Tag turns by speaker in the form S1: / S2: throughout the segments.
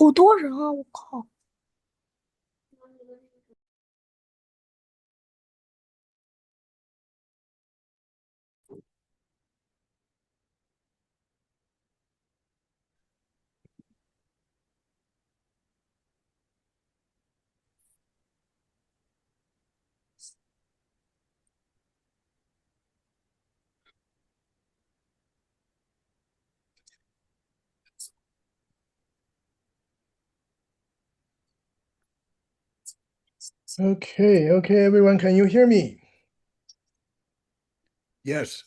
S1: 好多人啊！我靠。
S2: Okay, everyone, can you hear me?
S3: Yes.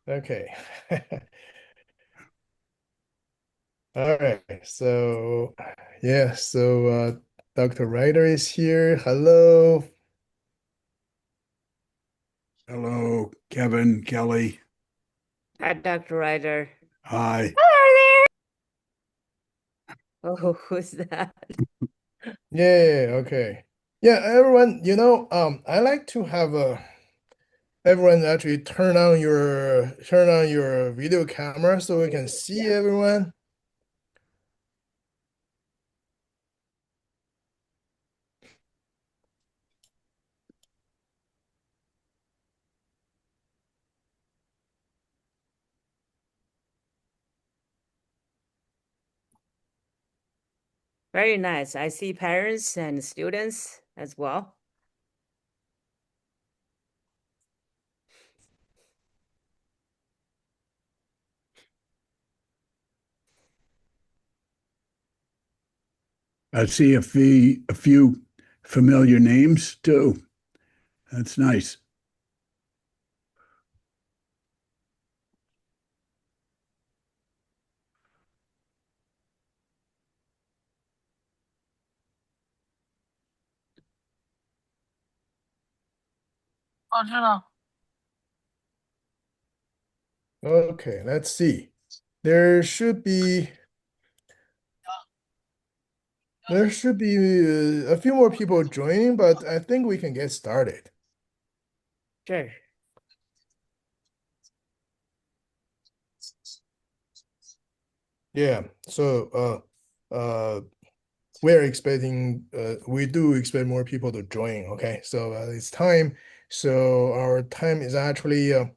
S2: Okay. All right. So, yeah, Dr. Reiter is here. Hello.
S3: Hello, Kevin, Kelly.
S4: Hi, Dr. Reiter.
S3: Hi.
S4: Oh, who's that?
S2: Yeah, okay. Yeah, everyone, I like to have everyone actually turn on your video camera so we can see everyone.
S4: Very nice. I see parents and students as well.
S3: I see a few familiar names too. That's nice.
S2: Okay, let's see. There should be a few more people joining, but I think we can get started.
S4: Sure.
S2: Yeah. So we do expect more people to join. Okay. So it's time. So our time is actually I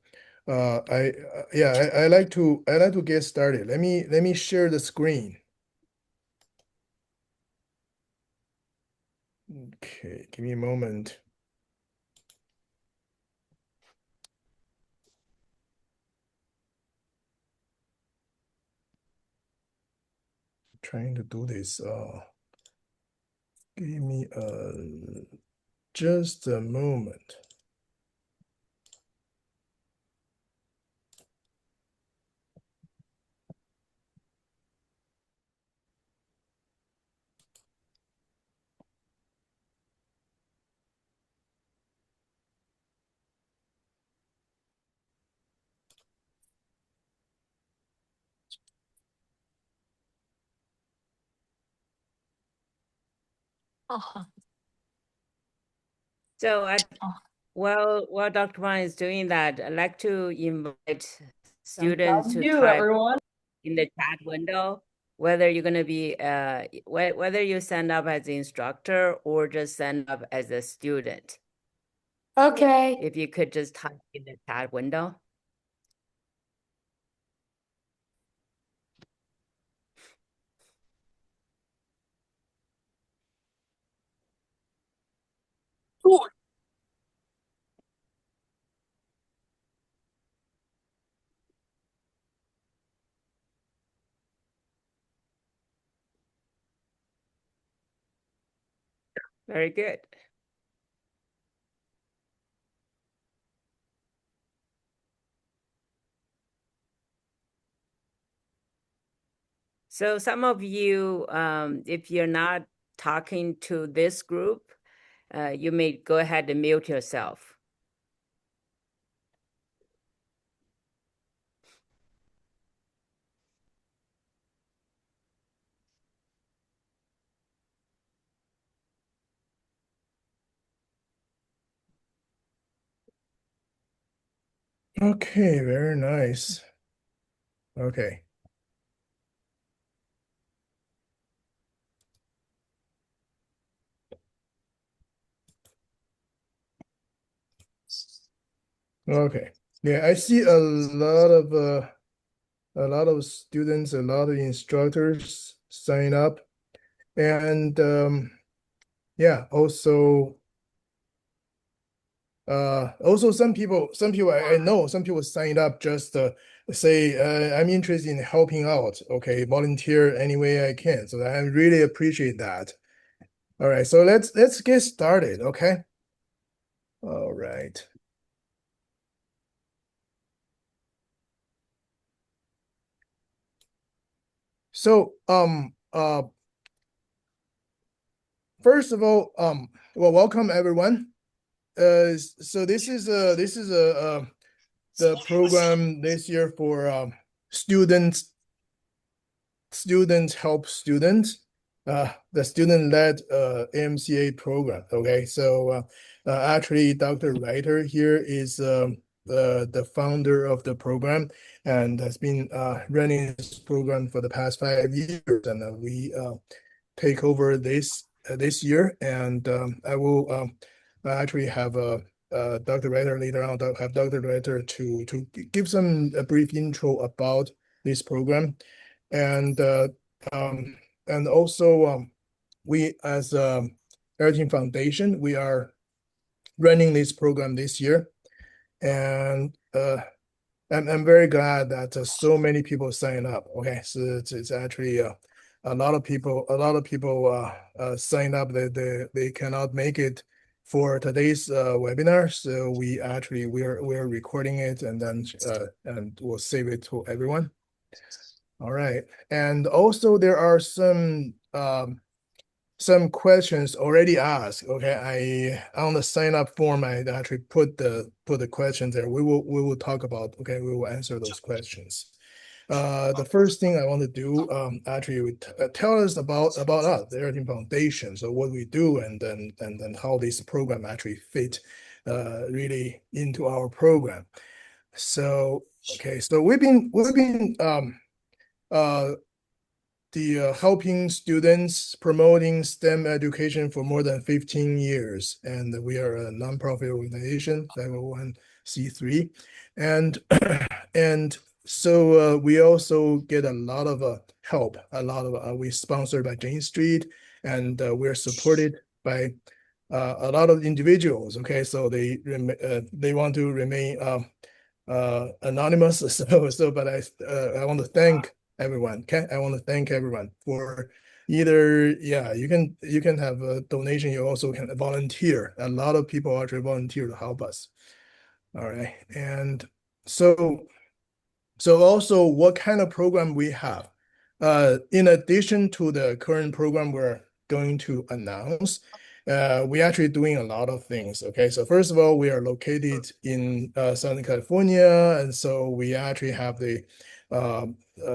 S2: like to get started. Let me share the screen. Okay, give me a moment. Trying to do this. Give me just a moment.
S1: Oh,
S4: So
S1: oh.
S4: while Dr. Wang is doing that, I'd like to invite students to
S1: You,
S4: type
S1: everyone.
S4: in the chat window whether you're going to be whether you sign up as the instructor or just sign up as a student.
S1: Okay.
S4: If you could just type in the chat window.
S1: Cool.
S4: Very good. So some of you, if you're not talking to this group, you may go ahead and mute yourself.
S2: Okay, very nice. Okay. Okay. Yeah, I see a lot of students, a lot of instructors sign up. And yeah, also some people I know some people signed up just say I'm interested in helping out. Okay, volunteer any way I can. So I really appreciate that. All right, so let's get started, okay? All right. So first of all, well, welcome everyone. So this is the program this year for students help students, the student-led AMCA program. Okay, so actually Dr. Reiter here is the founder of the program and has been running this program for the past 5 years, and we take over this year, and I will actually have Dr. Reiter later on. Have Dr. Reiter to give a brief intro about this program, and also we as Areteem Foundation, we are running this program this year, and I'm very glad that so many people sign up. Okay, so it's actually a lot of people sign up. They cannot make it for today's webinar, so we're recording it, and then and we'll save it to everyone. All right, and also there are some questions already asked. Okay, on the sign up form I actually put the questions there. We will talk about. Okay, we will answer those questions. The first thing I want to do actually tell us about us, the Areteem Foundation. So what we do, and then how this program actually fit really into our program. So okay, so we've been helping students promoting STEM education for more than 15 years. And we are a nonprofit organization, 501c3. And, and so we also get a lot of help, we're sponsored by Jane Street, and we're supported by a lot of individuals. Okay, so they want to remain anonymous. But I want to thank everyone. Okay, I want to thank everyone for either, yeah, you can have a donation. You also can volunteer. A lot of people actually volunteer to help us. All right, and so also what kind of program we have? In addition to the current program we're going to announce, we're actually doing a lot of things. Okay, so first of all, we are located in Southern California, and so we actually have the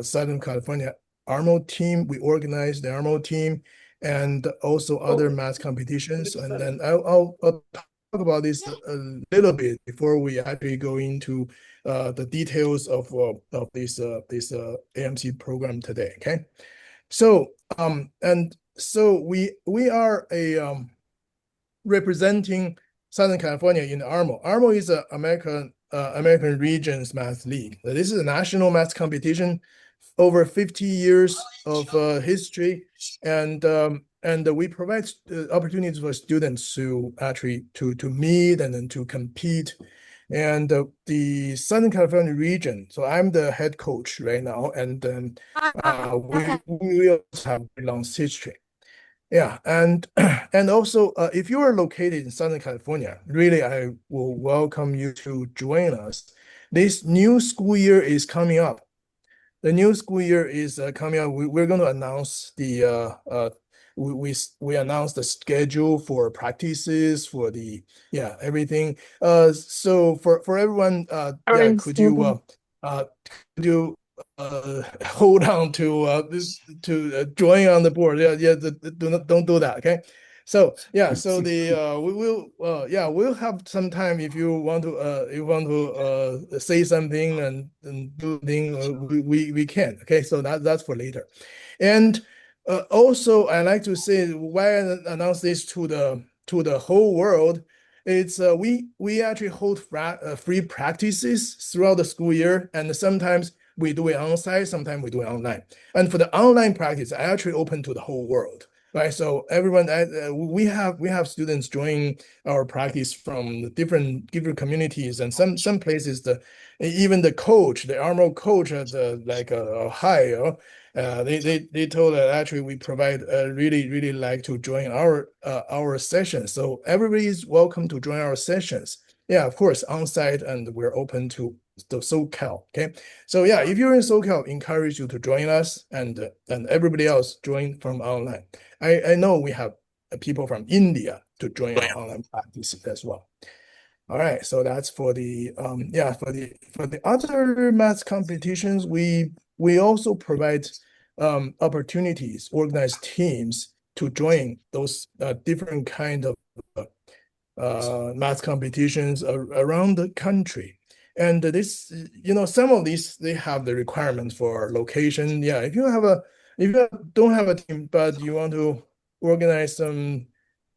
S2: Southern California ARMO team. We organize the ARMO team, and also other math competitions. And then I'll talk about this a little bit before we actually go into the details of this AMC program today. Okay, so and so we are a representing Southern California in ARMO. ARMO is an American Regions Math League. This is a national math competition, over 50 years of history, and we provide opportunities for students to actually to meet and then to compete. And the Southern California region, so I'm the head coach right now, and then we also have a long history. Yeah, and and also if you are located in Southern California, really I will welcome you to join us. This new school year is coming up. The new school year is coming up. We're going to announce we announced the schedule for practices for the everything. So for everyone, could you hold on to join on the board? Don't do that, okay? So yeah, so we will we'll have some time if you want to say something and do thing we can. Okay, so that's for later. And also I like to say why I announce this to the whole world. It's we actually hold free practices throughout the school year, and sometimes we do it on site, sometimes we do it online. And for the online practice, I actually open to the whole world. Right, so everyone, we have students joining our practice from the different communities, and some places even the coach, the ARMO coach at Ohio, they told that actually we provide really like to join our sessions. So everybody is welcome to join our sessions. Yeah, of course, on site, and we're open to the SoCal. Okay, so yeah, if you're in SoCal, encourage you to join us, and everybody else join from online. I know we have people from India to join our online practices as well. All right, so that's for the for the other math competitions, we also provide opportunities, organized teams to join those different kind of math competitions around the country. And this, some of these, they have the requirements for location. Yeah, if you don't have a team, but you want to organize some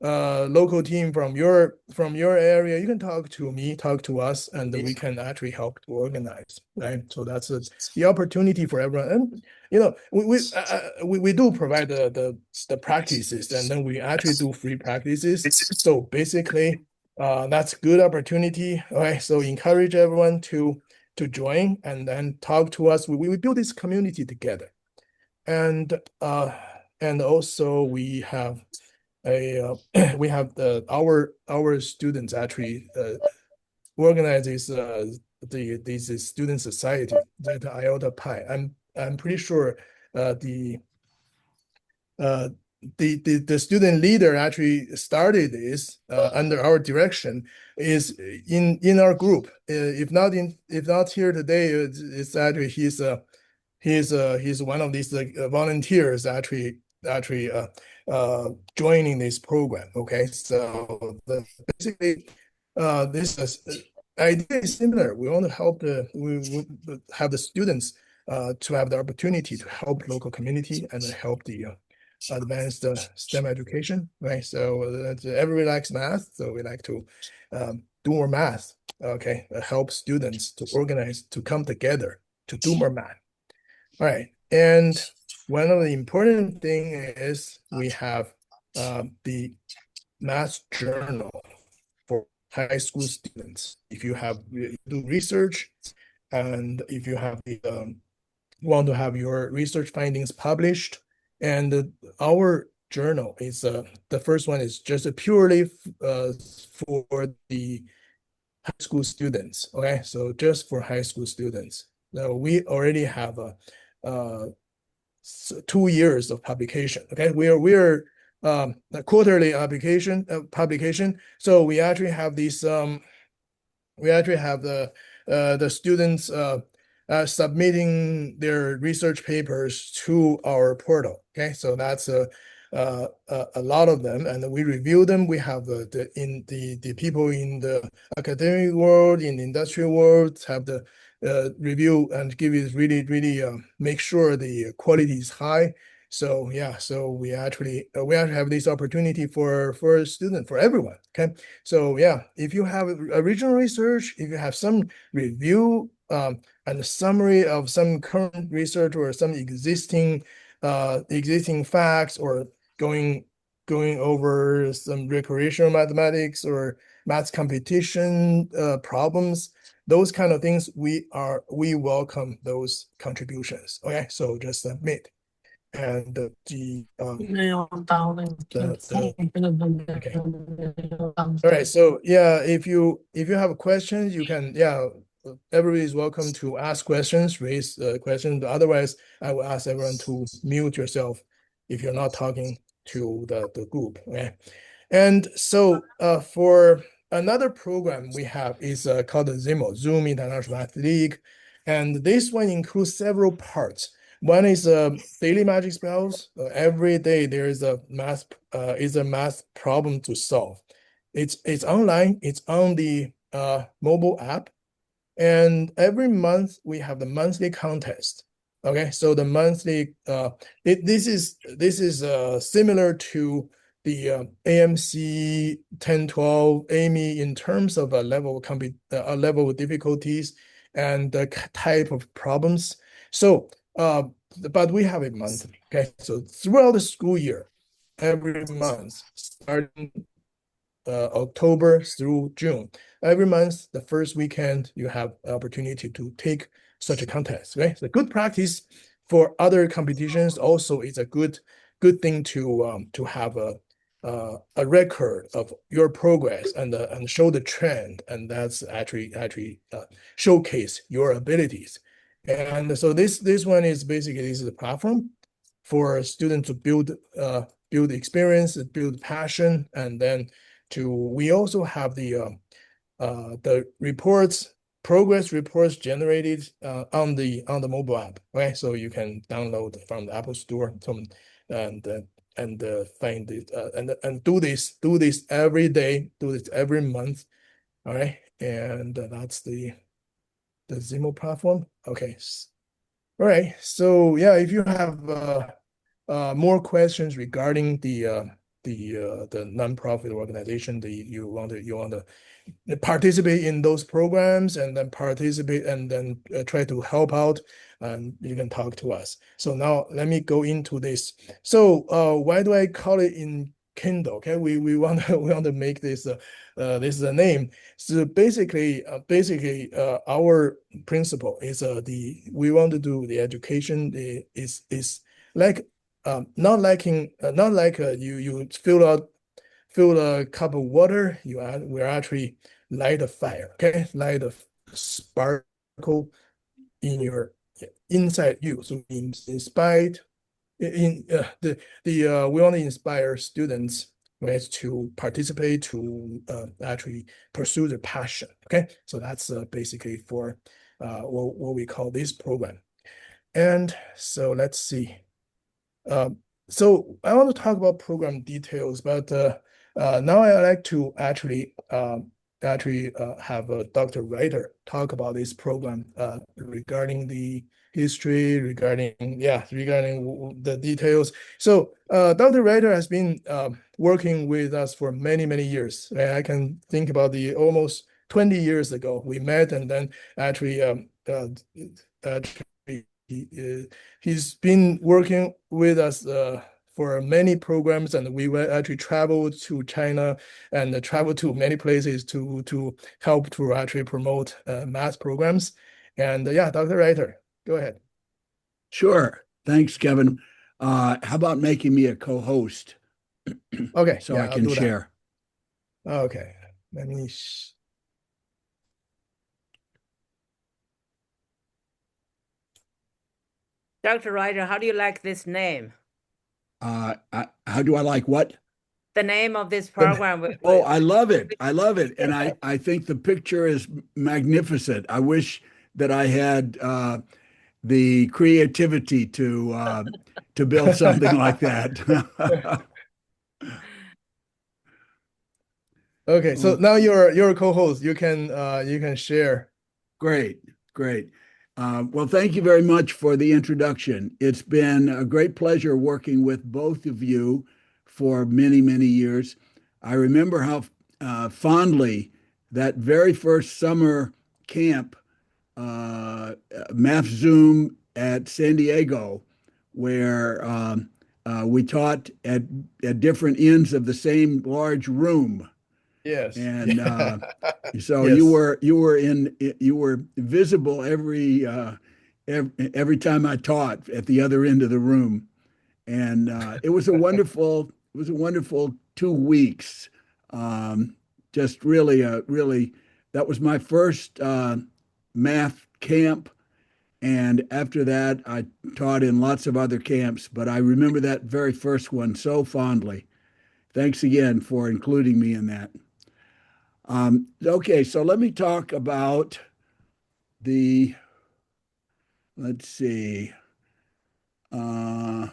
S2: local team from your area, you can talk to me, talk to us, and we can actually help to organize, right? So that's the opportunity for everyone. And we do provide the practices, and then we actually do free practices. So basically, that's good opportunity. All right, so encourage everyone to join and then talk to us. We build this community together, and also we have our students actually organize these student society, that IOTA Pi. I'm pretty sure the student leader actually started this under our direction, is in our group. If not here today, it's actually he's one of these volunteers actually joining this program. Okay, so basically this idea is similar. We want to help we have the students to have the opportunity to help local community and help the advanced STEM education, right? So everybody likes math, so we like to do more math. Okay, help students to organize, to come together to do more math. All right, and one of the important thing is we have the math journal for high school students. If you do research, and if you have want to have your research findings published, and our journal is the first one is just purely for the high school students. Okay, so just for high school students. Now we already have 2 years of publication. Okay, we're a quarterly publication. So we actually have these we actually have the students submitting their research papers to our portal. Okay, so that's a lot of them, and we review them. We have the people in the academic world, in the industrial world, have the review and give it really make sure the quality is high. So yeah, so we actually have this opportunity for a student, for everyone. Okay, so yeah, if you have original research, if you have some review and a summary of some current research or some existing facts, or going over some recreational mathematics or math competition problems, those kind of things, we welcome those contributions. Okay, so just submit. And okay. All right, so yeah, if you have questions, you can, everybody is welcome to ask questions, raise questions. Otherwise, I will ask everyone to mute yourself if you're not talking to the group. Okay, and so for another program we have is called the ZIMO, Zoom International Math League, and this one includes several parts. One is daily magic spells. Every day there is a math problem to solve. It's online. It's on the mobile app, and every month we have the monthly contest. Okay, so the monthly this is similar to the AMC 10-12 AMI in terms of a level of difficulties and the type of problems. So but we have it monthly. Okay, so throughout the school year, every month starting October through June. Every month, the first weekend, you have opportunity to take such a contest, right? So good practice for other competitions. Also, it's a good thing to have a record of your progress and show the trend, and that's actually showcase your abilities. And so this one is basically this is a platform for students to build experience, build passion, and then we also have the progress reports generated on the mobile app, right? So you can download from the Apple Store and find it and do this every day, do this every month, all right? And that's the Zimo platform. Okay, all right. So yeah, if you have more questions regarding the nonprofit organization that you want to participate in those programs and then participate and then try to help out, you can talk to us. So now let me go into this. So why do I call it Enkindle? Okay, we want to make this this is a name. So basically our principle is we want to do the education is like not like you fill a cup of water, we're actually light a fire, okay? Light a sparkle in your inside you. So inspired we want to inspire students, right, to participate, to actually pursue their passion. Okay, so that's basically for what we call this program. And so let's see. So I want to talk about program details, but now I like to actually have Dr. Reiter talk about this program regarding the history, regarding the details. So Dr. Reiter has been working with us for many years. Right? I can think about the almost 20 years ago we met, and then actually he's been working with us for many programs, and we will actually travel to China and travel to many places to help to actually promote math programs. And yeah, Dr. Reiter, go ahead.
S3: Sure. Thanks, Kevin. How about making me a co-host
S2: Okay,
S3: so
S2: yeah,
S3: I
S2: I'll
S3: can
S2: do that.
S3: share?
S2: Okay, let me.
S4: Dr. Reiter, how do you like this name?
S3: How do I like what?
S4: The name of this program.
S3: Oh, I love it. I love it. And I think the picture is magnificent. I wish that I had the creativity to build something like that.
S2: Okay, so now you're a co-host. You can share.
S3: Great. Well, thank you very much for the introduction. It's been a great pleasure working with both of you for many years. I remember how fondly that very first summer camp, Math Zoom at San Diego, where we taught at different ends of the same large room.
S2: Yes.
S3: And so
S2: Yes.
S3: you were visible every time I taught at the other end of the room, and it was a wonderful 2 weeks. Just really that was my first math camp, and after that I taught in lots of other camps, but I remember that very first one so fondly. Thanks again for including me in that. Okay, so let me talk about let's see. oh,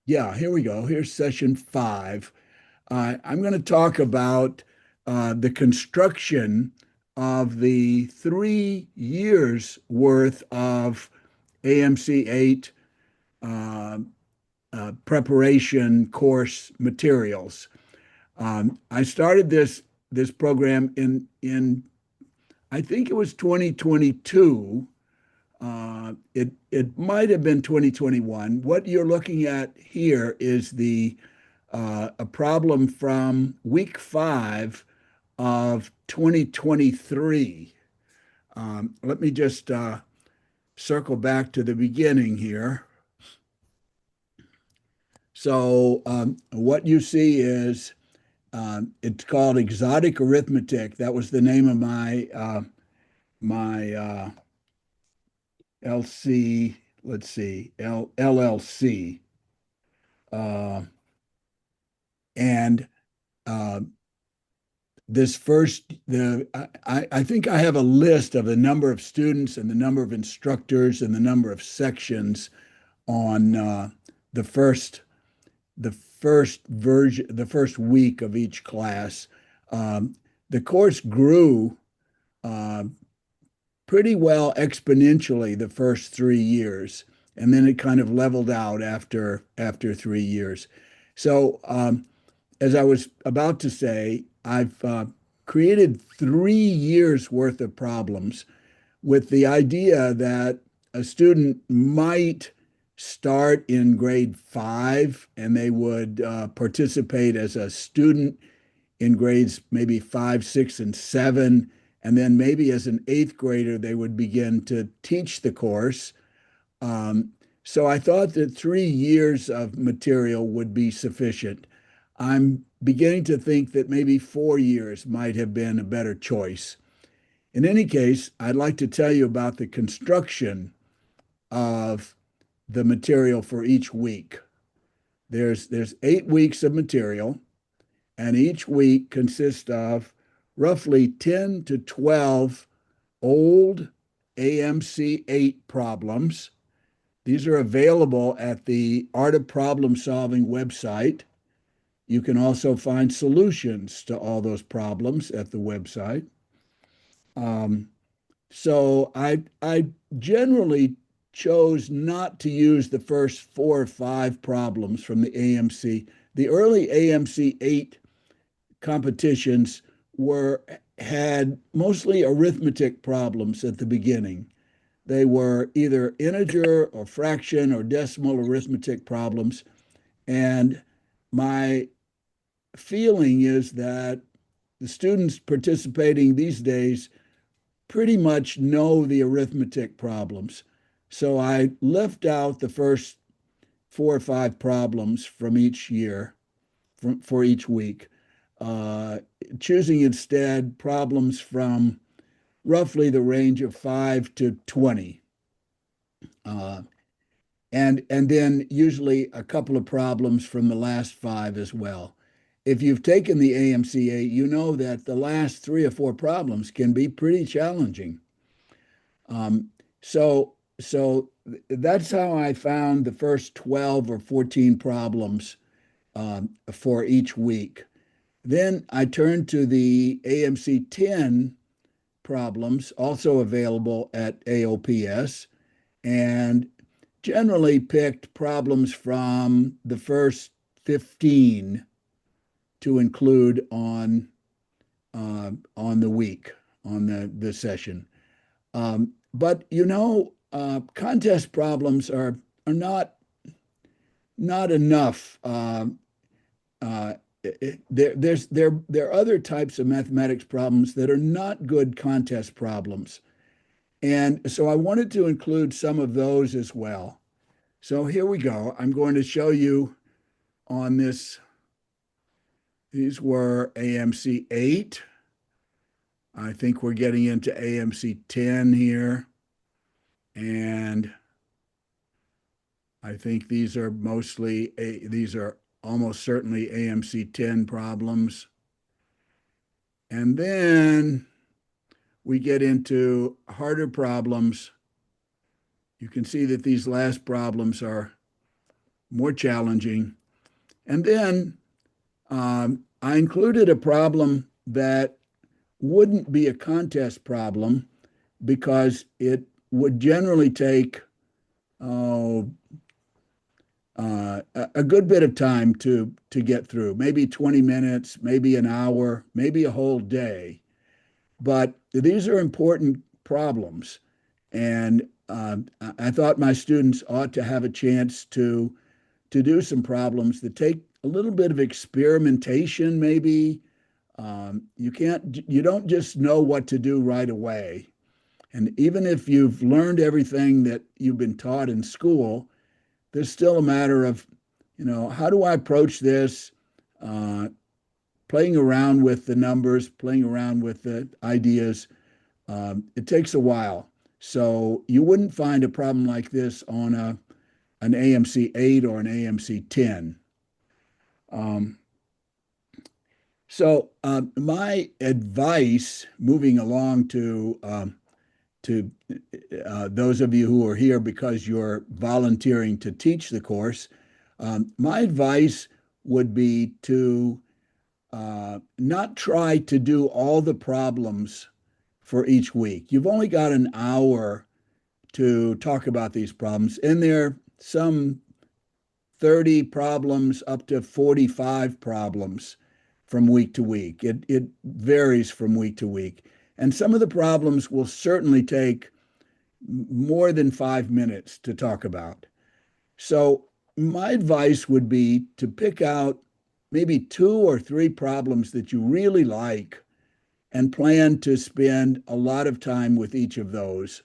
S3: yeah, here we go. Here's session 5. I'm going to talk about the construction of the 3 years worth of AMC 8 preparation course materials. I started this program in I think it was 2022. It might have been 2021. What you're looking at here is a problem from week 5 of 2023. Let me just circle back to the beginning here. So what you see is it's called exotic arithmetic. That was the name of my LC, let's see, LLC. And this first, I think I have a list of the number of students and the number of instructors and the number of sections on the first version, the first week of each class. The course grew pretty well exponentially the first 3 years, and then it kind of leveled out after 3 years. So as I was about to say, I've created 3 years worth of problems with the idea that a student might start in grade 5 and they would participate as a student in grades maybe 5, 6, and 7. And then maybe as an 8th grader, they would begin to teach the course. So I thought that 3 years of material would be sufficient. I'm beginning to think that maybe 4 years might have been a better choice. In any case, I'd like to tell you about the construction of the material for each week. There's 8 weeks of material, and each week consists of roughly 10 to 12 old AMC 8 problems. These are available at the Art of Problem Solving website. You can also find solutions to all those problems at the website. So I generally chose not to use the first 4 or 5 problems from the AMC. The early AMC 8 competitions had mostly arithmetic problems at the beginning. They were either integer or fraction or decimal arithmetic problems. And my feeling is that the students participating these days pretty much know the arithmetic problems. So I left out the first 4 or 5 problems from each year, for each week, choosing instead problems from roughly the range of 5 to 20. And then usually a couple of problems from the last 5 as well. If you've taken the AMC-8, you know that the last 3 or 4 problems can be pretty challenging. So that's how I found the first 12 or 14 problems for each week. Then I turned to the AMC 10 problems, also available at AOPS, and generally picked problems from the first 15 to include on the week, on the session. But contest problems are not enough. There are other types of mathematics problems that are not good contest problems. And so I wanted to include some of those as well. So here we go. I'm going to show you on this. These were AMC 8. I think we're getting into AMC 10 here. And I think these are almost certainly AMC 10 problems. And then we get into harder problems. You can see that these last problems are more challenging. And then I included a problem that wouldn't be a contest problem because it would generally take a good bit of time to get through, maybe 20 minutes, maybe an hour, maybe a whole day. But these are important problems. And I thought my students ought to have a chance to do some problems that take a little bit of experimentation, maybe. You don't just know what to do right away. And even if you've learned everything that you've been taught in school, there's still a matter of, how do I approach this? Playing around with the numbers, playing around with the ideas. It takes a while. So you wouldn't find a problem like this on an AMC 8 or an AMC 10. So my advice, moving along to those of you who are here because you're volunteering to teach the course, my advice would be to not try to do all the problems for each week. You've only got an hour to talk about these problems, and there are some 30 problems up to 45 problems from week to week. It varies from week to week. And some of the problems will certainly take more than 5 minutes to talk about. So my advice would be to pick out maybe 2 or 3 problems that you really like and plan to spend a lot of time with each of those.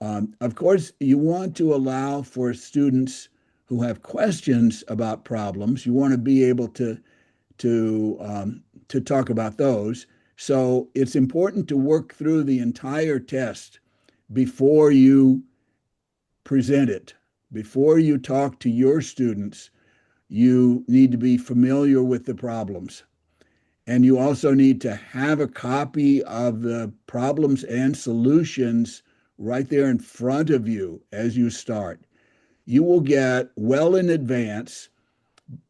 S3: Of course, you want to allow for students who have questions about problems. You want to be able to talk about those. So it's important to work through the entire test before you present it. Before you talk to your students, you need to be familiar with the problems. And you also need to have a copy of the problems and solutions right there in front of you as you start. You will get well in advance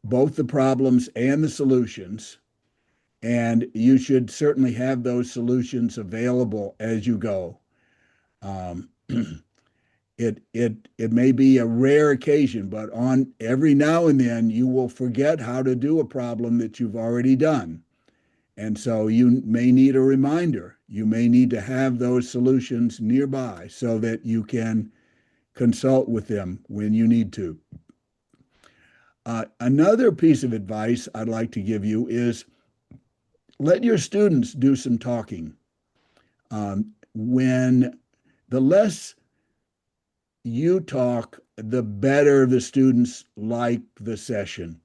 S3: both the problems and the solutions, and you should certainly have those solutions available as you go. It may be a rare occasion, but on every now and then you will forget how to do a problem that you've already done. And so you may need a reminder. You may need to have those solutions nearby so that you can consult with them when you need to. Another piece of advice I'd like to give you is let your students do some talking. When the less you talk, the better the students like the session.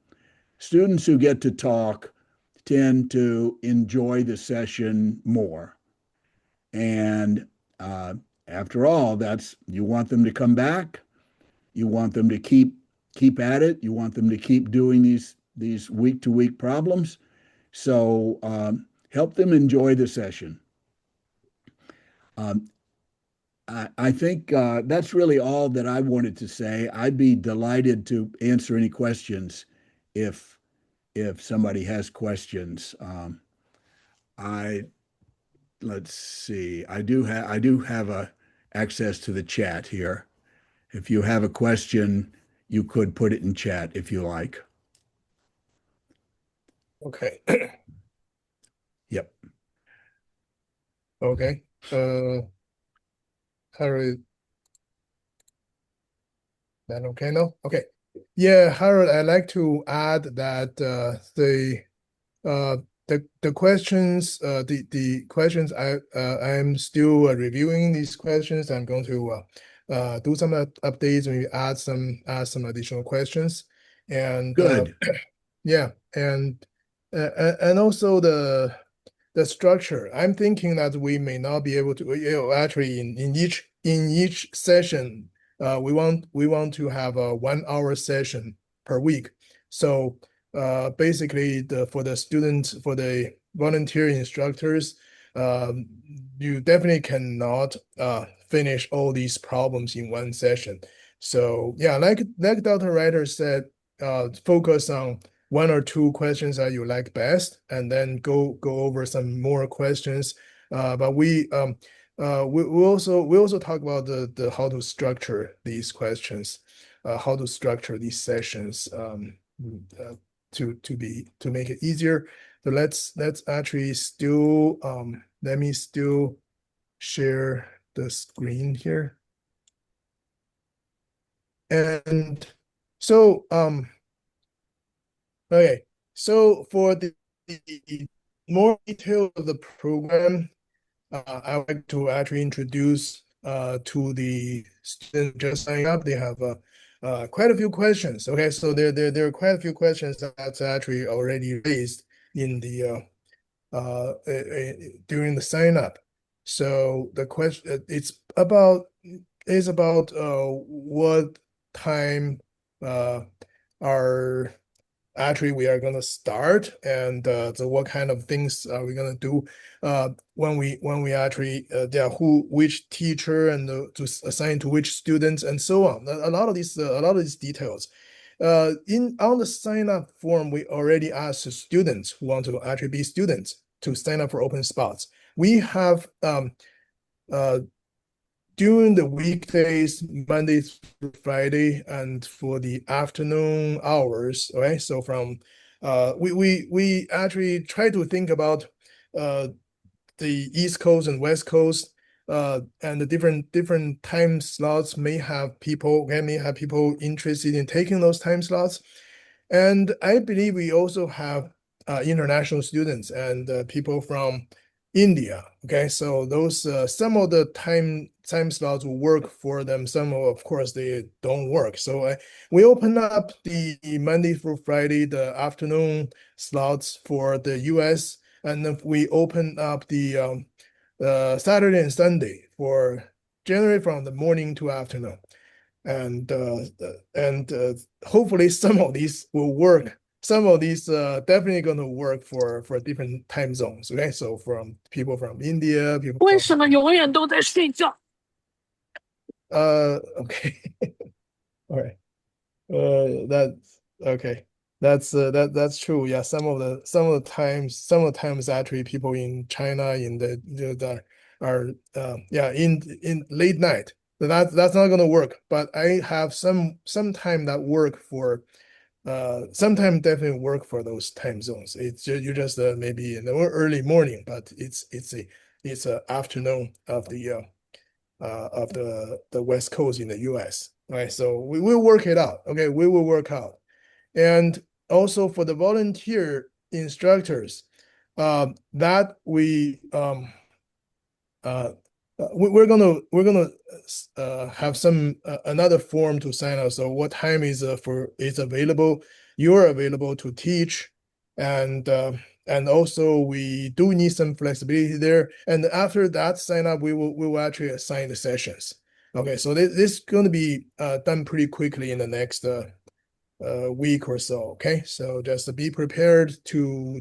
S3: Students who get to talk tend to enjoy the session more. And after all, you want them to come back. You want them to keep at it. You want them to keep doing these week-to-week problems. So help them enjoy the session. I think that's really all that I wanted to say. I'd be delighted to answer any questions if somebody has questions. Let's see. I do have access to the chat here. If you have a question, you could put it in chat if you like.
S2: Okay.
S3: Yep.
S2: Okay. Harold, that okay now? Okay. Yeah, Harold, I'd like to add that the questions, the questions I'm still reviewing these questions. I'm going to do some updates, maybe add some additional questions, and
S3: Good.
S2: yeah, and also the structure. I'm thinking that we may not be able to, actually in each session, we want to have a 1 hour session per week. So basically for the students, for the volunteer instructors, you definitely cannot finish all these problems in one session. So yeah, like Dr. Reiter said, focus on one or two questions that you like best, and then go over some more questions. But we also talk about the how to structure these questions, how to structure these sessions to make it easier. So let's actually still let me still share the screen here. And so okay, so for the more detail of the program, I would like to actually introduce to the students just signing up. They have quite a few questions. Okay, so there are quite a few questions that's actually already raised in the during the sign up. So the question it's about what time are actually we are gonna start, and so what kind of things are we gonna do when we actually which teacher and to assign to which students and so on. A lot of these details. On the sign up form, we already asked the students who want to actually be students to sign up for open spots. We have during the weekdays, Monday through Friday, and for the afternoon hours, right? So from we actually try to think about the East Coast and West Coast, and the different time slots may have people interested in taking those time slots. And I believe we also have international students and people from India. Okay, so those some of the time slots will work for them. Some of course they don't work. So we open up the Monday through Friday, the afternoon slots for the US, and then we open up the Saturday and Sunday for generally from the morning to afternoon. And hopefully some of these will work. Some of these definitely going to work for different time zones. Okay, so from people from India, people
S1: 为
S2: from
S1: 什么永远都在睡觉？
S2: okay. All right. That's okay. That's true. Yeah, some of the times actually people in China that are yeah in late night. So that's not gonna work. But I have some time that work for sometime definitely work for those time zones. It's you just maybe in the early morning, but it's a afternoon of the West Coast in the US. Right, so we will work it out. Okay, we will work out. And also for the volunteer instructors, that we're gonna have some another form to sign up. So what time is available? You're available to teach, and also we do need some flexibility there. And after that sign up, we will actually assign the sessions. Okay, so this is going to be done pretty quickly in the next week or so. Okay, so just be prepared to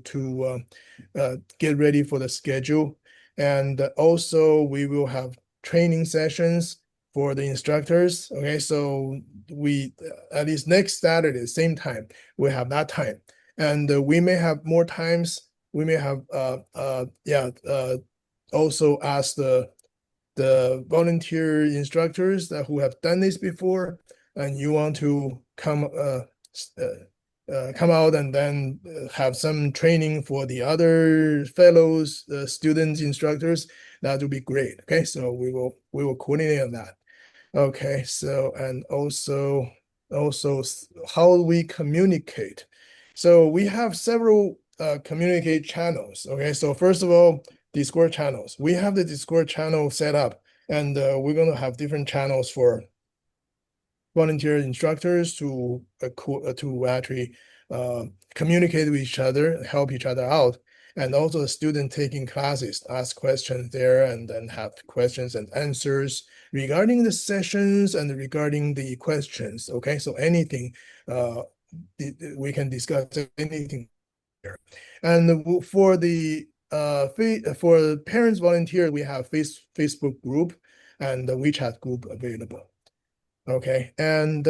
S2: get ready for the schedule. And also we will have training sessions for the instructors. Okay, so we at least next Saturday, same time, we have that time. And we may have more times. We may have also ask the volunteer instructors that who have done this before, and you want to come out and then have some training for the other fellows, students, instructors, that would be great. Okay, so we will coordinate on that. Okay, so and also how we communicate. So we have several communicate channels. Okay, so first of all, Discord channels. We have the Discord channel set up, and we're going to have different channels for volunteer instructors to actually communicate with each other, help each other out, and also the student taking classes, ask questions there, and then have questions and answers regarding the sessions and regarding the questions. Okay, so anything we can discuss anything here. And for the for parents volunteer, we have Facebook group and the WeChat group available. Okay, and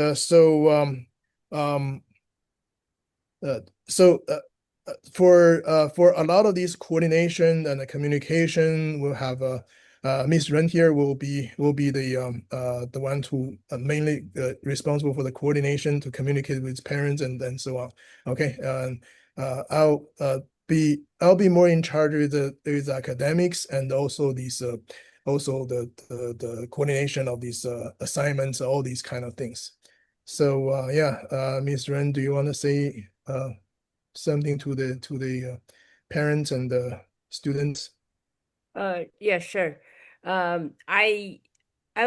S2: for a lot of these coordination and the communication, we'll have Miss Ren here will be the one who mainly responsible for the coordination to communicate with parents and so on. Okay, and I'll be more in charge with the academics and also these also the coordination of these assignments, all these kind of things. So yeah, Ms. Ren, do you want to say something to the parents and the students?
S4: Yeah, sure. I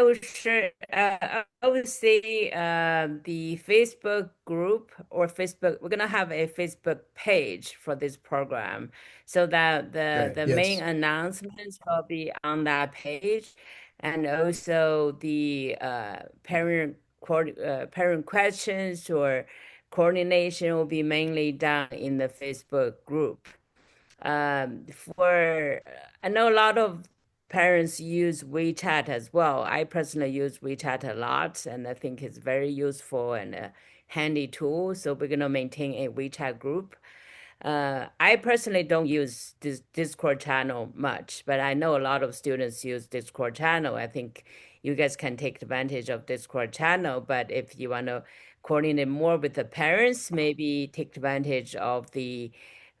S4: would share. I would say the Facebook group or Facebook. We're gonna have a Facebook page for this program, so that the main
S2: Yes.
S4: announcements will be on that page, and also the parent questions or coordination will be mainly done in the Facebook group. For I know a lot of parents use WeChat as well. I personally use WeChat a lot, and I think it's very useful and a handy tool. So we're gonna maintain a WeChat group. I personally don't use this Discord channel much, but I know a lot of students use Discord channel. I think you guys can take advantage of Discord channel, but if you want to coordinate more with the parents, maybe take advantage of the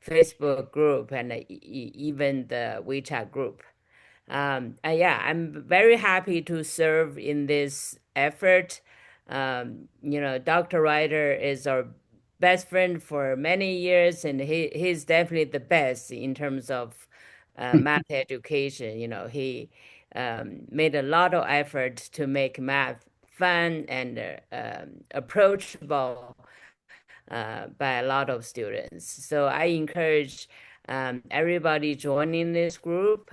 S4: Facebook group and even the WeChat group. Yeah, I'm very happy to serve in this effort. Dr. Reiter is our best friend for many years, and he's definitely the best in terms of math education. He made a lot of effort to make math fun and approachable by a lot of students. So I encourage everybody joining this group,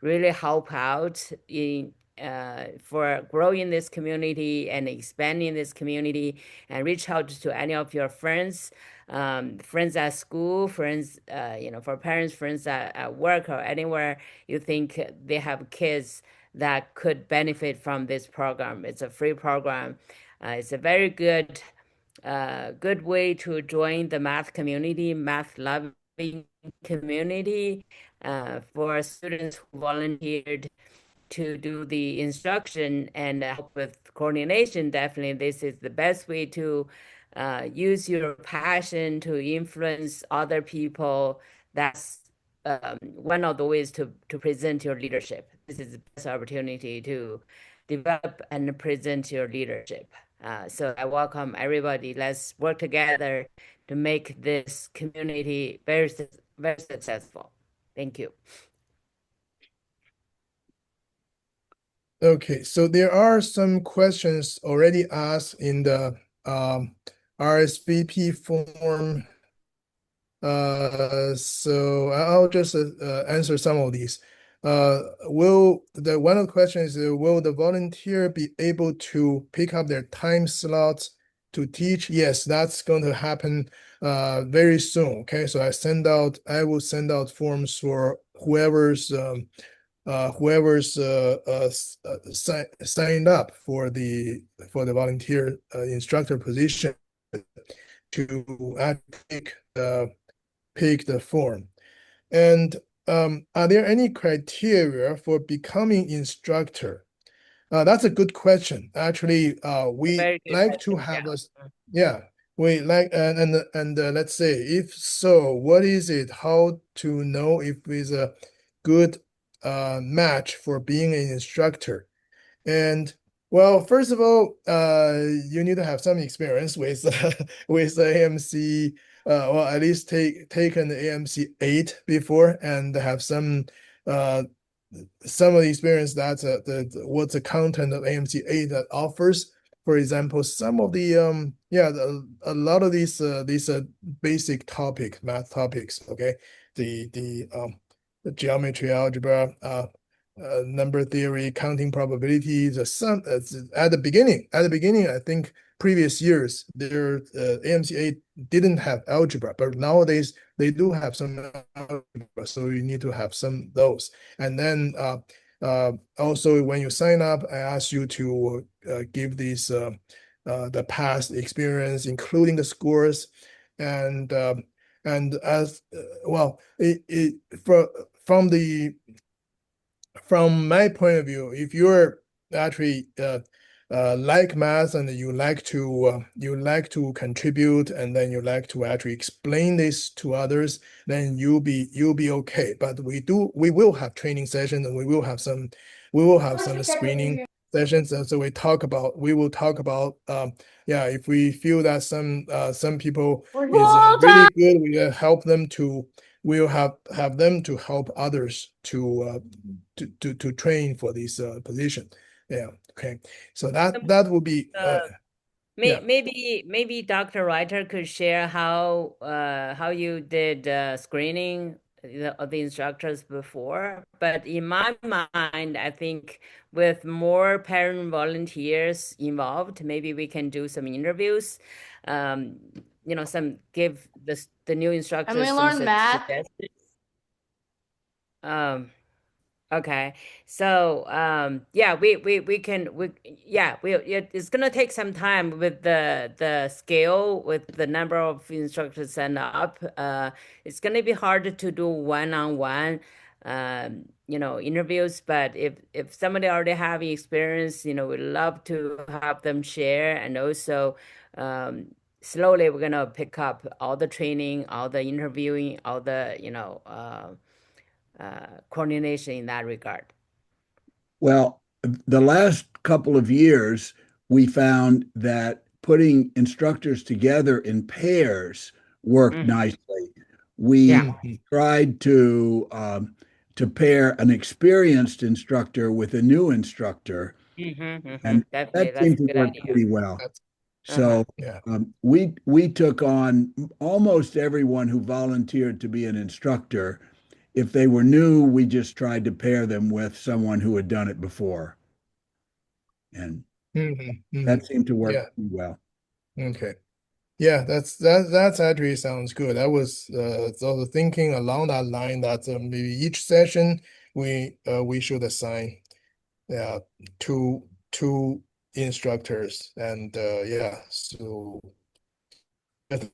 S4: really help out in for growing this community and expanding this community, and reach out to any of your friends, friends at school, friends, for parents, friends at work or anywhere you think they have kids that could benefit from this program. It's a free program. It's a very good way to join the math community, math loving community, for students who volunteered to do the instruction and help with coordination. Definitely, this is the best way to use your passion to influence other people. That's one of the ways to present your leadership. This is the best opportunity to develop and present your leadership. So I welcome everybody. Let's work together to make this community very successful. Thank you.
S2: Okay, so there are some questions already asked in the RSVP form. So I'll just answer some of these. One of the questions is, will the volunteer be able to pick up their time slots to teach? Yes, that's going to happen very soon. Okay, so I will send out forms for whoever's signed up for the volunteer instructor position to pick the form. And are there any criteria for becoming instructor? That's a good question. Actually, we like to have we like and let's say if so, what is it? How to know if it's a good match for being an instructor? And well, first of all, you need to have some experience with with the AMC, or at least taken the AMC 8 before and have some of the experience that's what's the content of AMC 8 that offers. For example, some of the a lot of these basic math topics, okay, the geometry, algebra, number theory, counting probabilities, some at the beginning. I think previous years their AMC8 didn't have algebra, but nowadays they do have some algebra, so you need to have some of those. And then also when you sign up, I ask you to give these the past experience, including the scores, and as well, from the from my point of view, if you're actually like math and you like to contribute and then you like to actually explain this to others, then you'll be okay. But we will have training sessions and we will have some screening sessions. And so we will talk about yeah, if we feel that some people is really good, we help them to we'll have them to help others to train for this position. Yeah. Okay. So that will be yeah.
S4: Maybe Dr. Reiter could share how you did screening of the instructors before. But in my mind, I think with more parent volunteers involved, maybe we can do some interviews. Give the new instructors
S5: And we learn math.
S4: suggestions. Okay, so yeah, it's gonna take some time with the scale, with the number of instructors signed up. It's gonna be hard to do one-on-one, interviews. But if somebody already have experience, we'd love to have them share, and also slowly we're gonna pick up all the training, all the interviewing, all the coordination in that regard.
S3: Well, the last couple of years, we found that putting instructors together in pairs worked nicely. We tried to pair an experienced instructor with a new instructor, and that seemed to work pretty well. So we took on almost everyone who volunteered to be an instructor. If they were new, we just tried to pair them with someone who had done it before. And that seemed to work pretty well.
S2: Okay. Yeah, that's actually sounds good. I was also thinking along that line that maybe each session we should assign two instructors, and so as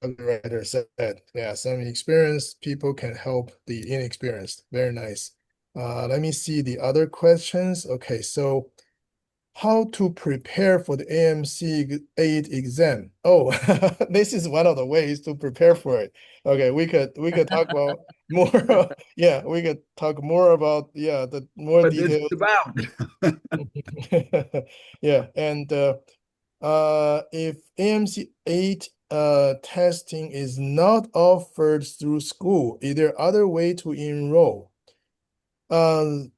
S2: the writer said, yeah, some experienced people can help the inexperienced. Very nice. Let me see the other questions. Okay, so how to prepare for the AMC-8 exam? Oh, this is one of the ways to prepare for it. Okay, we could talk about more. Yeah, we could talk more about the more
S3: What
S2: details.
S3: this is about.
S2: Yeah, and if AMC-8 testing is not offered through school, is there other way to enroll? That's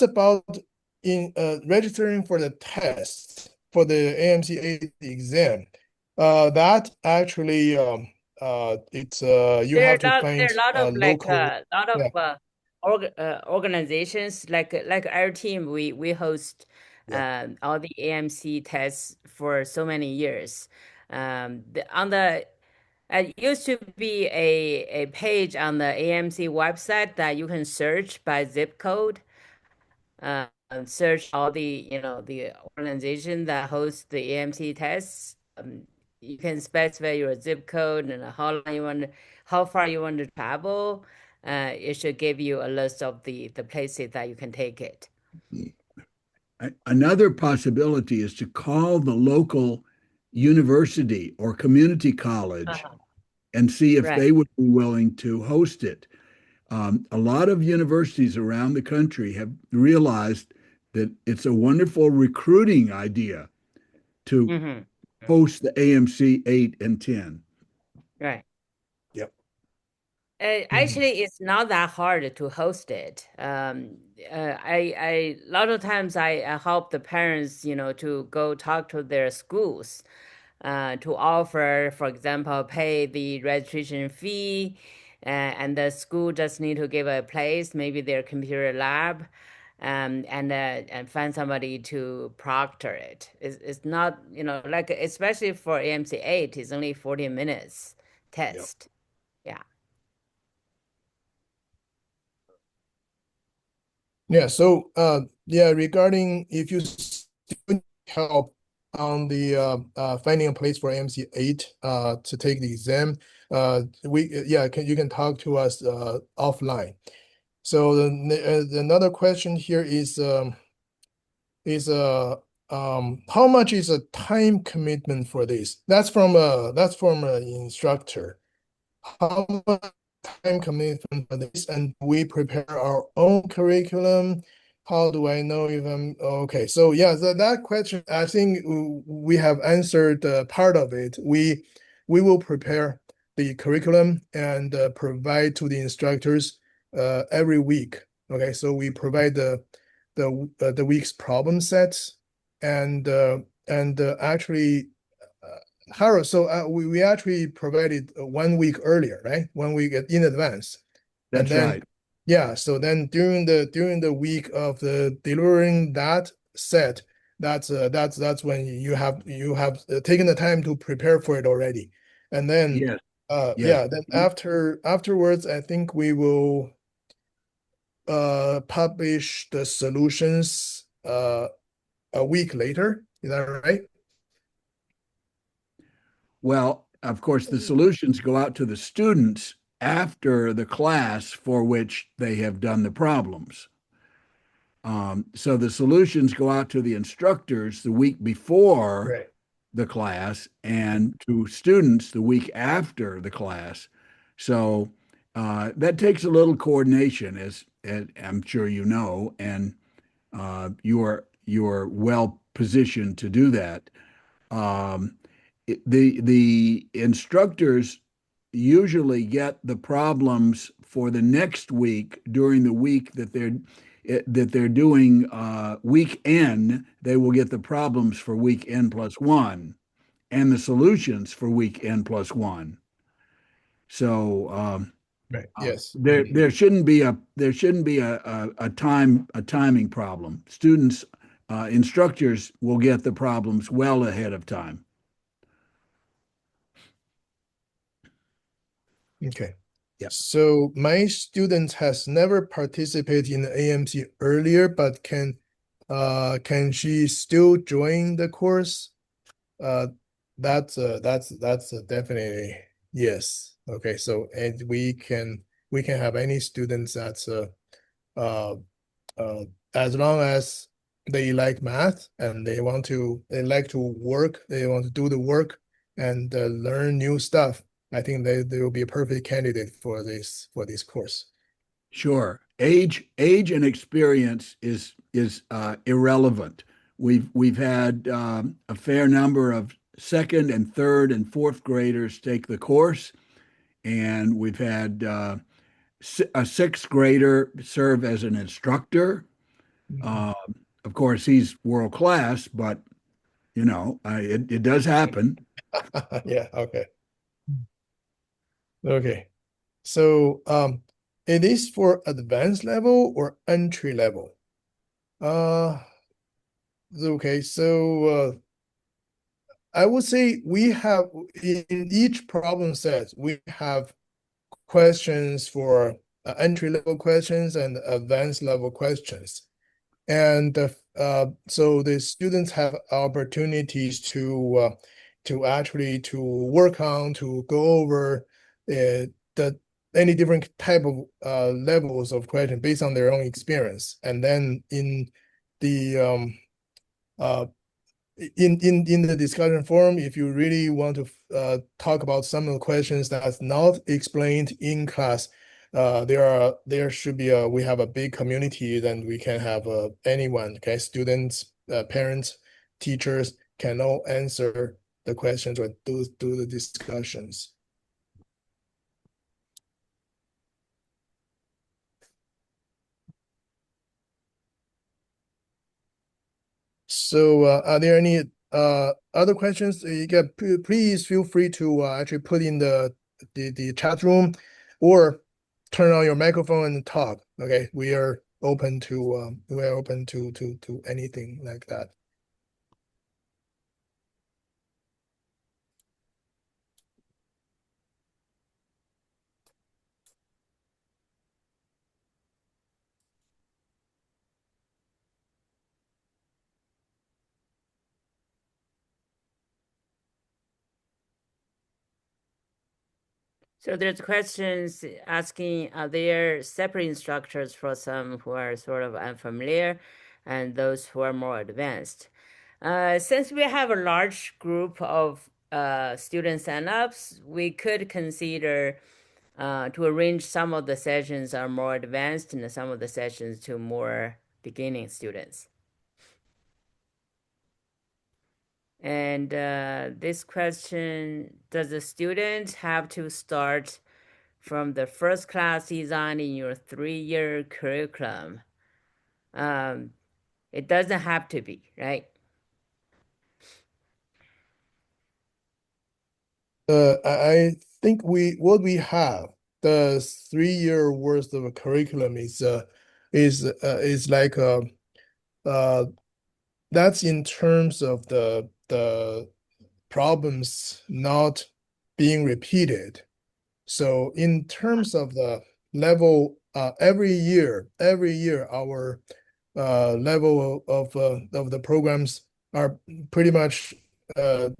S2: about in registering for the test for the AMC-8 exam. That actually it's you have to find
S4: there are a lot of
S2: local
S4: organizations like Areteem. We host all the AMC tests for so many years. It used to be a page on the AMC website that you can search by zip code. Search all the organization that hosts the AMC tests. You can specify your zip code and how far you want to travel. It should give you a list of the places that you can take it.
S3: Another possibility is to call the local university or community college and see if they would be willing to host it. A lot of universities around the country have realized that it's a wonderful recruiting idea to host the AMC 8 and 10.
S4: Right.
S2: Yep.
S4: Actually, it's not that hard to host it. A lot of times I help the parents, to go talk to their schools, to offer, for example, pay the registration fee, and the school just need to give a place, maybe their computer lab, and find somebody to proctor it. It's not, like, especially for AMC 8, it's only 40 minutes test. Yeah.
S2: Yeah. So, regarding if you still need help on the finding a place for AMC 8 to take the exam, you can talk to us offline. So another question here is how much is a time commitment for this? That's from an instructor. How much time commitment for this? And we prepare our own curriculum. How do I know if I'm okay? So yeah, that question, I think we have answered part of it. We will prepare the curriculum and provide to the instructors every week. Okay, so we provide the week's problem sets and actually Harold, so we actually provided 1 week earlier, right? 1 week in advance.
S3: That's right.
S2: Yeah, so then during the week of the delivering that set, that's when you have taken the time to prepare for it already. And then
S3: Yes.
S2: then afterwards, I think we will publish the solutions a week later. Is that right?
S3: Well, of course, the solutions go out to the students after the class for which they have done the problems. So the solutions go out to the instructors the week before
S2: Right.
S3: the class and to students the week after the class. So that takes a little coordination, as I'm sure you know, and you're well positioned to do that. Um, the instructors usually get the problems for the next week during the week that they're doing week N. They will get the problems for week N+1 and the solutions for week N+1. So
S2: Right. Yes.
S3: there shouldn't be a timing problem. Students, instructors will get the problems well ahead of time.
S2: Okay.
S3: Yeah.
S2: So my student has never participated in the AMC earlier, but can she still join the course? That's definitely yes. Okay. So and we can have any students that's uh as long as they like math and they like to work, they want to do the work and learn new stuff. I think they will be a perfect candidate for this course.
S3: Sure. Age and experience is irrelevant. We've had a fair number of second and third and fourth graders take the course, and we've had a sixth grader serve as an instructor. Of course, he's world class, but it does happen.
S2: Yeah, okay. Okay. So it is for advanced level or entry level? Okay, so I would say we have in each problem set, we have questions for entry level questions and advanced level questions. And so the students have opportunities to actually to work on, to go over the any different type of levels of question based on their own experience. And then in the in the discussion forum, if you really want to talk about some of the questions that's not explained in class, there should be we have a big community, then we can have anyone, okay, students, parents, teachers can all answer the questions or do the discussions. So are there any other questions? You can please feel free to actually put in the chat room, or turn on your microphone and talk. Okay, we are open to anything like that.
S4: So there's questions asking, are there separate instructors for some who are sort of unfamiliar and those who are more advanced? Since we have a large group of student signups, we could consider to arrange some of the sessions are more advanced and some of the sessions to more beginning students. And this question, does the student have to start from the first class design in your 3-year curriculum? It doesn't have to be, right?
S2: I think what we have, the 3-year worth of a curriculum is like that's in terms of the problems not being repeated. So in terms of the level, every year our level of the programs are pretty much the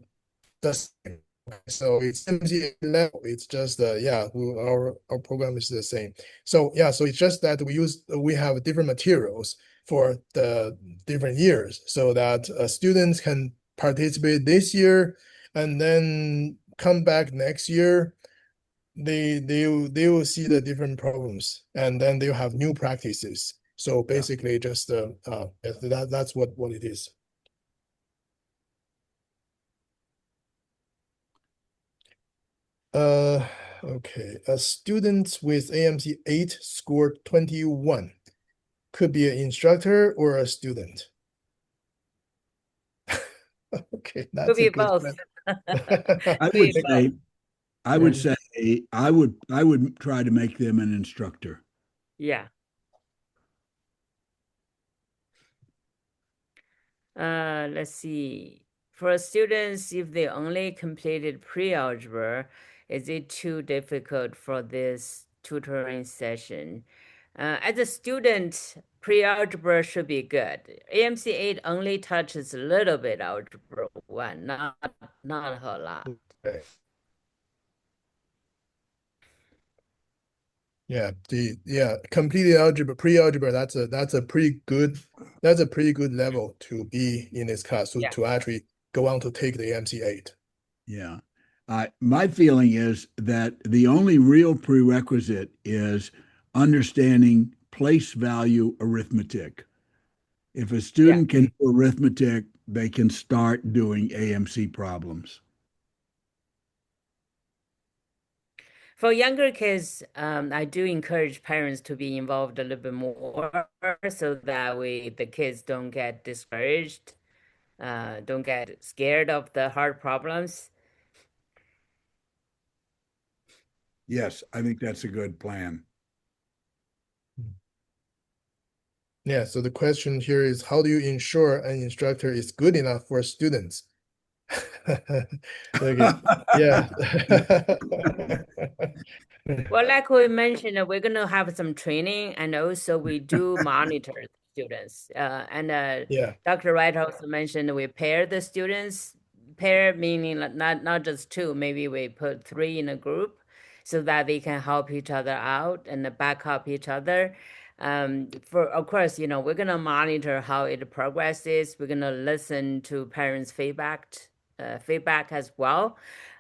S2: same. So it's AMC level. It's just yeah, our program is the same. So yeah, so it's just that we have different materials for the different years, so that students can participate this year and then come back next year. They will see the different problems, and then they'll have new practices. So basically, just that's what it is. Okay. A student with AMC 8 scored 21. Could be an instructor or a student. Okay, that's
S4: Could be
S2: a good
S4: both.
S2: question.
S3: I
S4: Could
S3: would
S4: be
S3: say,
S4: both.
S3: I would say, I would try to make them an instructor.
S4: Yeah. Let's see. For students, if they only completed pre-algebra, is it too difficult for this tutoring session? As a student, pre-algebra should be good. AMC 8 only touches a little bit algebra 1, not a whole lot.
S2: Okay. Yeah, completed algebra, pre-algebra, that's a pretty good level to be in this class,
S4: Yeah.
S2: to actually go on to take the AMC 8.
S3: Yeah. My feeling is that the only real prerequisite is understanding place value arithmetic. If a student can do arithmetic, they can start doing AMC problems.
S4: For younger kids, I do encourage parents to be involved a little bit more so that the kids don't get discouraged, don't get scared of the hard problems.
S3: Yes, I think that's a good plan.
S2: Yeah, so the question here is, how do you ensure an instructor is good enough for students? Okay, yeah.
S4: Well, like we mentioned, we're going to have some training, and also we do monitor the students.
S2: Yeah.
S4: Dr. Wright also mentioned we pair the students, pair meaning not just two, maybe we put 3 in a group so that they can help each other out and back up each other. Of course, we're going to monitor how it progresses. We're going to listen to parents' feedback as well.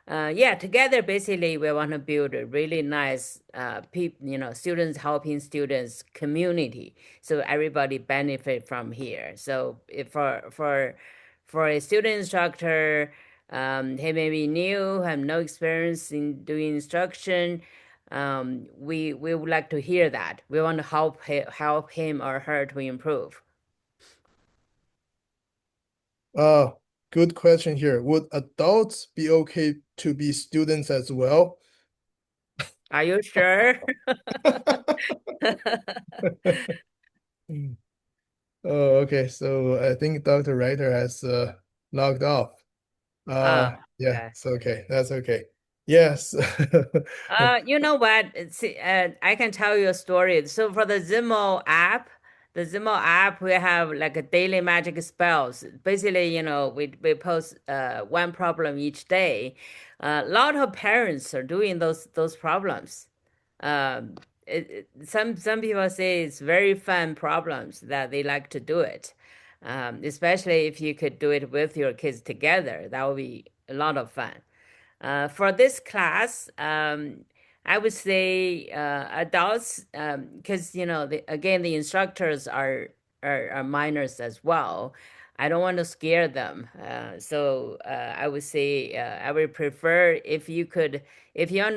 S4: Yeah, together basically we want to build a really nice students helping students community, so everybody benefit from here. So if for a student instructor, he may be new, have no experience in doing instruction, we would like to hear that. We want to help him or her to improve.
S2: Good question here. Would adults be okay to be students as well?
S4: Are you sure?
S2: Oh, okay. So I think Dr. Reiter has logged off.
S4: Oh,
S2: Yeah,
S4: okay.
S2: it's okay. That's okay. Yes.
S4: You know what? I can tell you a story. So for the Zimo app, we have like a daily magic spells. Basically, we post one problem each day. A lot of parents are doing those problems. Um, some people say it's very fun problems that they like to do it. Especially if you could do it with your kids together, that would be a lot of fun. For this class, I would say adults, because again the instructors are minors as well. I don't want to scare them, so I would say I would prefer if you want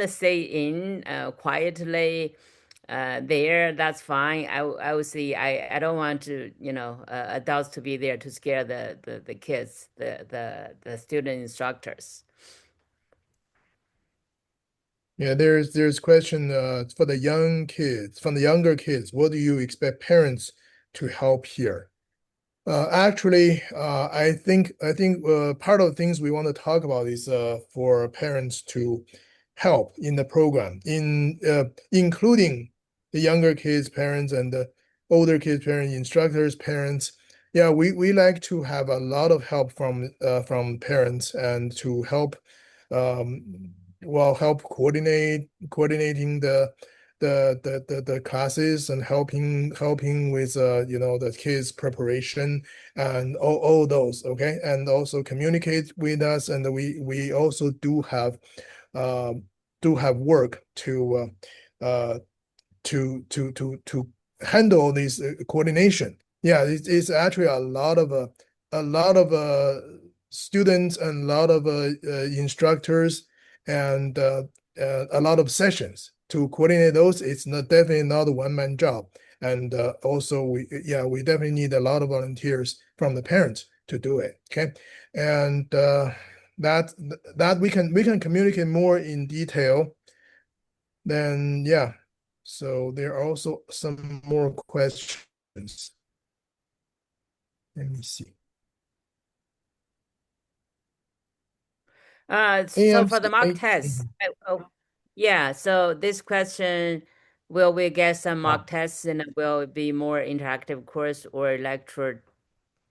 S4: to stay in quietly. There, that's fine. I would say I don't want to adults to be there to scare the kids, the student instructors.
S2: Yeah, there's question for the young kids, from the younger kids, what do you expect parents to help here? Actually, I think part of the things we want to talk about is for parents to help in the program, including the younger kids' parents and the older kids' parents, instructors' parents. Yeah, we like to have a lot of help from parents and to help help coordinating the classes and helping with the kids preparation and all those, okay, and also communicate with us, and we also um do have work to handle this coordination. Yeah, it's actually a lot of students and a lot of instructors and a lot of sessions to coordinate those. It's not definitely not a one-man job. And also we definitely need a lot of volunteers from the parents to do it. Okay. And that we can communicate more in detail. Then yeah. So there are also some more questions. Let me see.
S4: So for the mock
S2: AMC.
S4: test, yeah, so this question, will we get some
S2: Ah,
S4: mock tests and will it be more interactive course or lecture?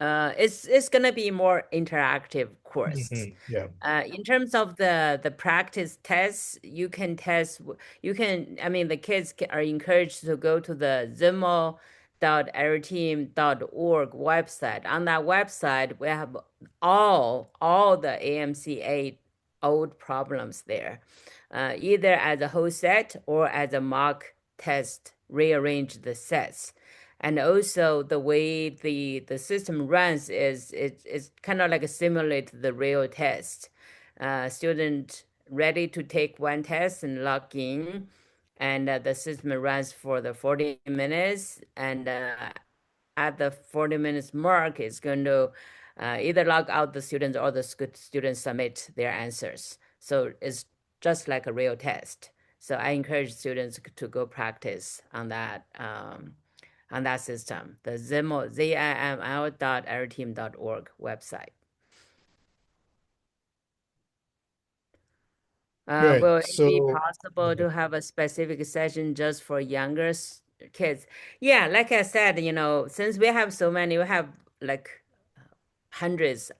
S4: It's gonna be more interactive course.
S2: yeah.
S4: In terms of the practice tests, you can test. You can. I mean, the kids are encouraged to go to the Zimo.areteam.org website. On that website, we have all the AMC8 old problems there, either as a whole set or as a mock test. Rearrange the sets, and also the way the system runs is kind of like a simulate the real test. Student ready to take one test and log in, and the system runs for the 40 minutes, and at the 40 minutes mark it's going to either log out the students or the students submit their answers, so it's just like a real test. So I encourage students to go practice on that system, the ziml.areteam.org website.
S2: Good.
S4: Will it be
S2: So
S4: possible to have a specific session just for younger kids? Yeah, like I said, since we have so many, we have like hundreds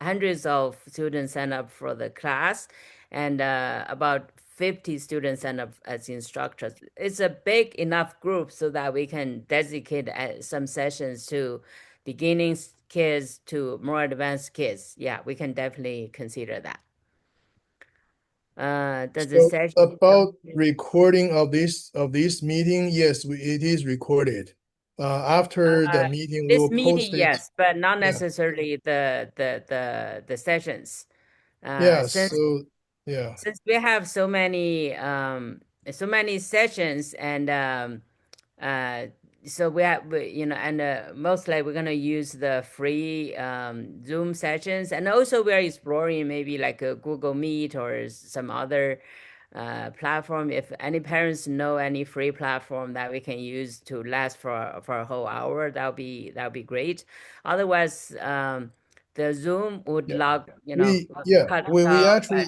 S4: of students sign up for the class, and about 50 students sign up as instructors. It's a big enough group so that we can dedicate some sessions to beginning kids to more advanced kids. Yeah, we can definitely consider that. Does the
S2: So
S4: session
S2: about recording of this meeting, yes, it is recorded. After the meeting, we
S4: this
S2: will
S4: meeting,
S2: post it.
S4: yes, but not
S2: Yeah,
S4: necessarily the sessions.
S2: yeah.
S4: Since
S2: So yeah,
S4: we have so many sessions, and uh so and mostly we're gonna use the free Zoom sessions, and also we're exploring maybe like a Google Meet or some other platform. If any parents know any free platform that we can use to last for a whole hour, that'll be great. Otherwise, the Zoom would cut
S2: we
S4: off.
S2: actually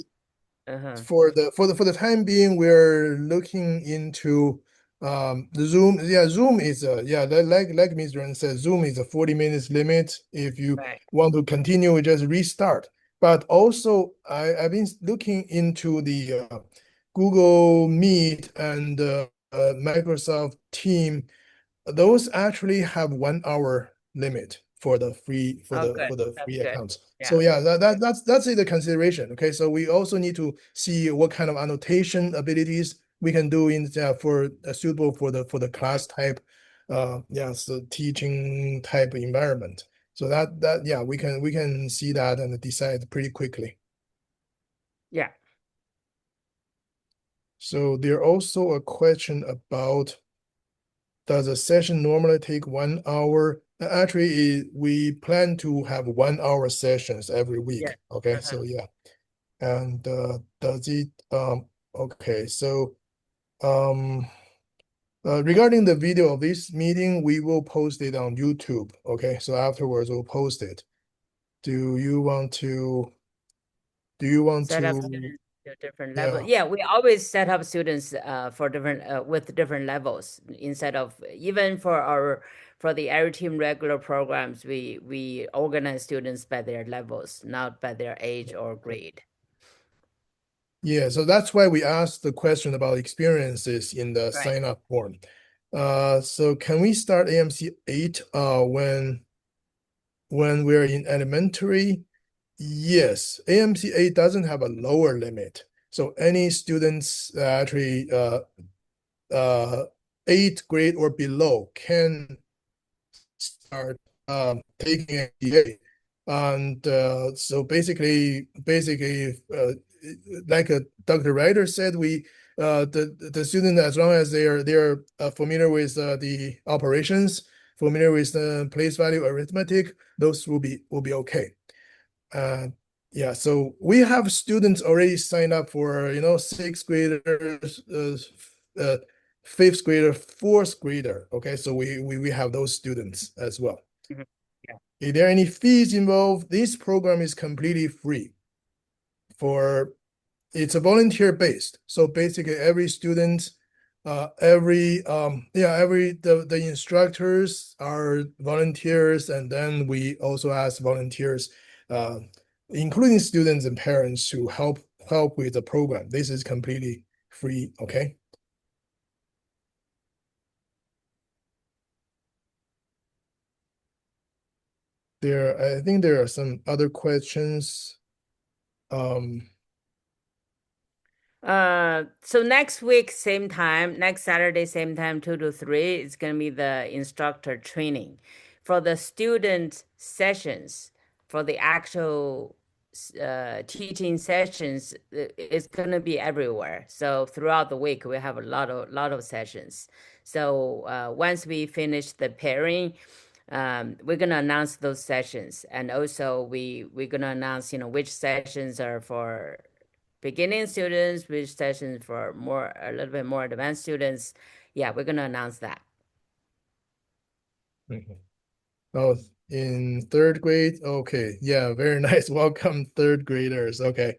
S2: for the time being we're looking into the Zoom. Zoom is like Ms. Ren said, Zoom is a 40 minutes limit. If you want to continue, we just restart. But also I've been looking into the Google Meet and Microsoft Team. Those actually have 1 hour limit for the free accounts.
S4: Yeah.
S2: So yeah, that's the consideration. Okay, so we also need to see what kind of annotation abilities we can do in for suitable for the class type, so teaching type environment. So that we can see that and decide pretty quickly.
S4: Yeah.
S2: So there also a question about, does a session normally take 1 hour? Actually, we plan to have 1 hour sessions every week.
S4: Yeah.
S2: Okay, so yeah. And does it okay, so regarding the video of this meeting, we will post it on YouTube. Okay, so afterwards we'll post it. Do you want to
S4: set up students to different levels? Yeah, we always set up students for different with different levels. Instead of even for the Areteem regular programs, we organize students by their levels, not by their age or grade.
S2: Yeah, so that's why we asked the question about experiences in the sign up form. So can we start AMC 8 when we're in elementary? Yes, AMC 8 doesn't have a lower limit. So any students actually 8th grade or below can start taking AMC 8. And so basically, like Dr. Reiter said, the student, as long as they're familiar with the operations, familiar with the place value arithmetic, those will be okay. Yeah, so we have students already signed up for 6th graders, 5th grader, 4th grader. Okay, so we have those students as well. Is there any fees involved? This program is completely free. It's a volunteer based. So basically every student, the instructors are volunteers, and then we also ask volunteers, including students and parents, to help with the program. This is completely free, okay? I think there are some other questions.
S4: So next week, same time, next Saturday, same time, 2 to 3, it's going to be the instructor training. For the student sessions, for the actual teaching sessions, it's going to be everywhere. So throughout the week, we have a lot of sessions. So once we finish the pairing, we're going to announce those sessions. And also we're going to announce, which sessions are for beginning students, which sessions for a little bit more advanced students. Yeah, we're going to announce that.
S2: Oh, in 3rd grade? Okay, yeah, very nice. Welcome 3rd graders. Okay.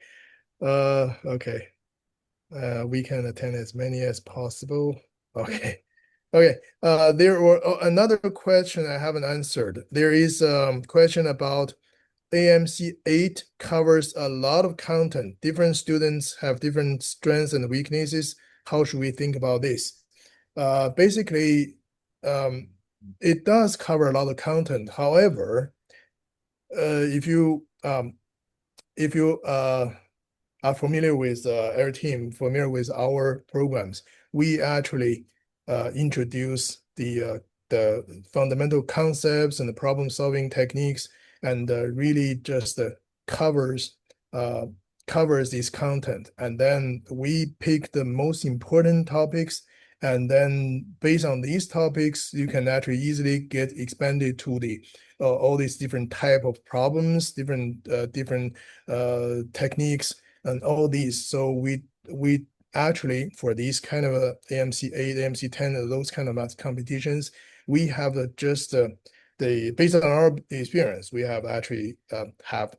S2: Okay. We can attend as many as possible. Okay. Okay. There were another question I haven't answered. There is a question about AMC 8 covers a lot of content. Different students have different strengths and weaknesses. How should we think about this? Basically, it does cover a lot of content. However, if you are familiar with Areteem, familiar with our programs, we actually introduce the fundamental concepts and the problem-solving techniques, and really just covers this content. And then we pick the most important topics, and then based on these topics, you can actually easily get expanded to the all these different type of problems, different techniques, and all these. So we actually for these kind of AMC 8, AMC 10, those kind of math competitions, we have just based on our experience, we have actually have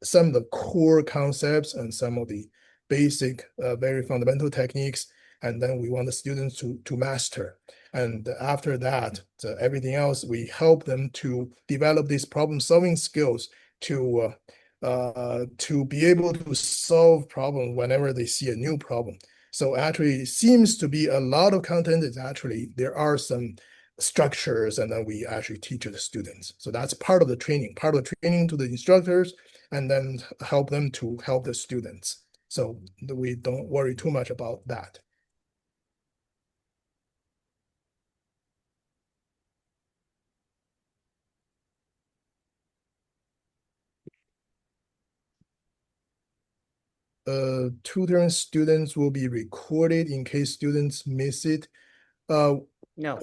S2: some of the core concepts and some of the basic, very fundamental techniques, and then we want the students to master. And after that, everything else, we help them to develop these problem-solving skills to be able to solve problems whenever they see a new problem. So actually, it seems to be a lot of content is actually, there are some structures, and then we actually teach the students. So that's part of the training to the instructors, and then help them to help the students. So we don't worry too much about that. Tutoring students will be recorded in case students miss it.
S4: No.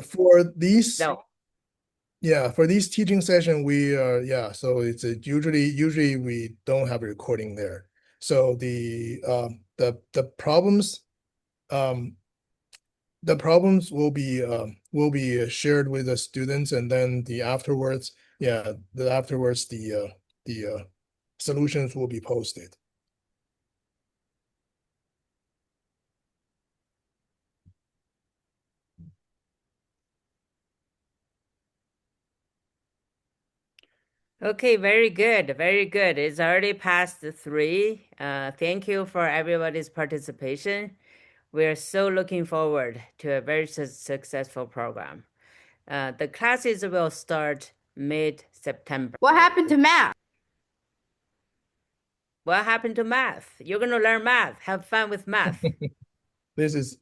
S2: For these,
S4: No.
S2: yeah, for these teaching session, we are, yeah, so it's usually we don't have a recording there. So the problems will be shared with the students, and then afterwards, the solutions will be posted.
S4: Okay, very good, very good. It's already past 3. Thank you for everybody's participation. We're so looking forward to a very successful program. The classes will start mid-September.
S5: What happened to math?
S4: What happened to math? You're going to learn math. Have fun with math.
S2: This is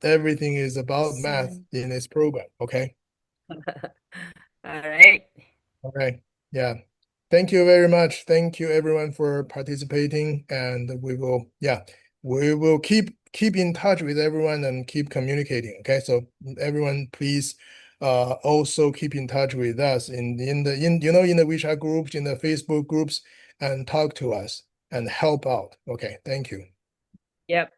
S2: everything is about math in this program, okay?
S4: All right.
S2: Okay, yeah. Thank you very much. Thank you everyone for participating, and we will keep in touch with everyone and keep communicating. Okay, so everyone please also keep in touch with us in the WeChat groups, in the Facebook groups, and talk to us and help out. Okay, thank you.
S4: Yep.